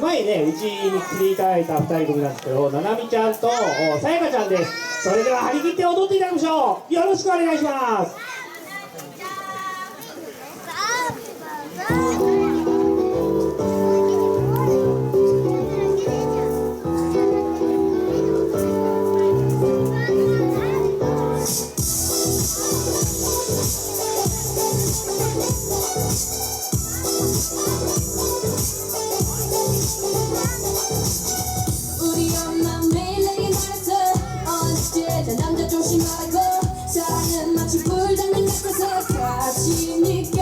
前ね、うちに来ていただいた2人組なんですけど、ななみちゃんとさやかちゃんです。それでは張り切って踊っていただきましょう。よろしくお願いします。남자 조심하고 사는 마치 불장난 같아서 가시니까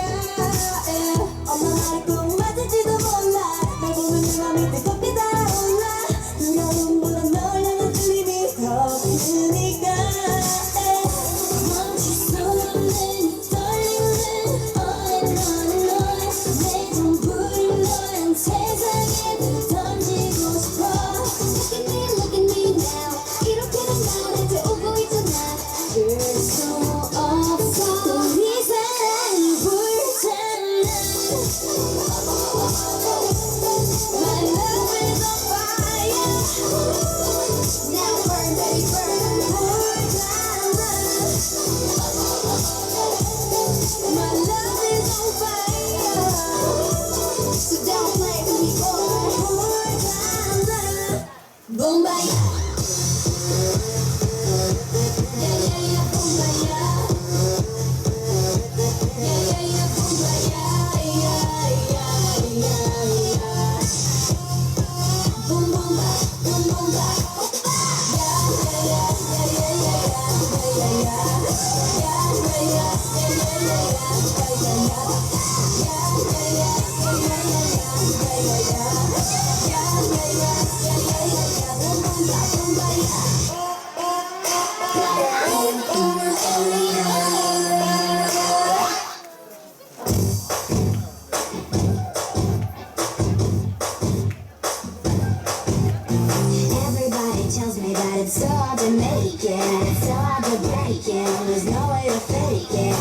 엄마 말을 꼭 맞을지도 몰라 날 보면 내 맘이 뜨겁게 달아올라 두려움보다 널 향한 떨림이 더 크니까 멈출 수 없는 이 떨림은 on and on 내 전부를 너란 세상에 던지고 싶어 Look at me now 이렇게 난 나한테 오고 있잖아 수 없어 우리 사랑이 불타는 My love is on fire Now burn baby burn 불타는 My love is on fire So don't play with me boy 불타는 Bombay tells me that it's so hard to make it, it's so hard to break it, there's no way to fake it.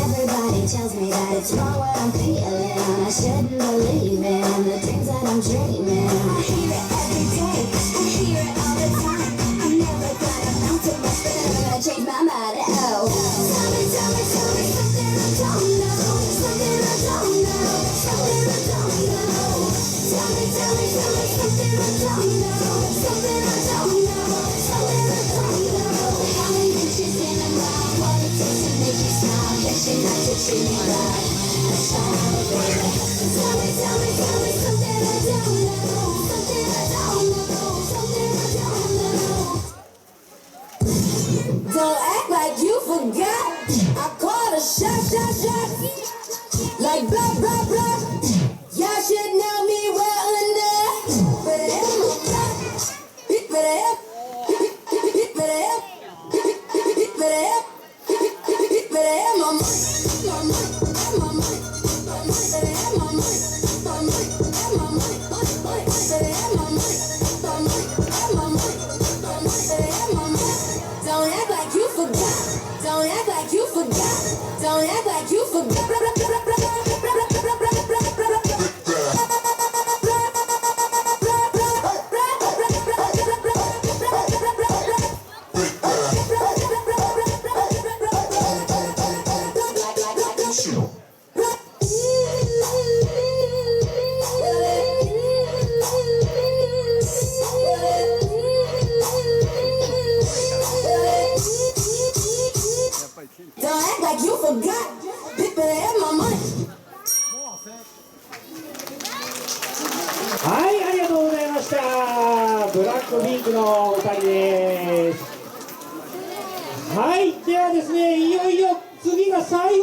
Everybody tells me that it's wrong what I'm feeling, I shouldn't believe in the things that I'm dreaming. I hear it every day, I hear it all the time. I'm never gonna amount to much, but I'm gonna change my mind. Oh, tell me something I don't know, something I don't know, something I don't know. Tell me something I don't know, something I don't know. Tell me something I don't know, something I don't know, something I don't know. Don't act like you forgot. I called a shot. Like blah, blah, blah. Y'all should know me well enough. Better help my block. Better help. Better help. Better help. Better help my money. Don't act like you forgot. Don't act like you forgot. Don't act like you forgot. Don't act like you forgot. Bitch, better have my money. はい、ありがとうございました。ブラックピンクのお二人です。はい、ではですね、いよいよ次が最後。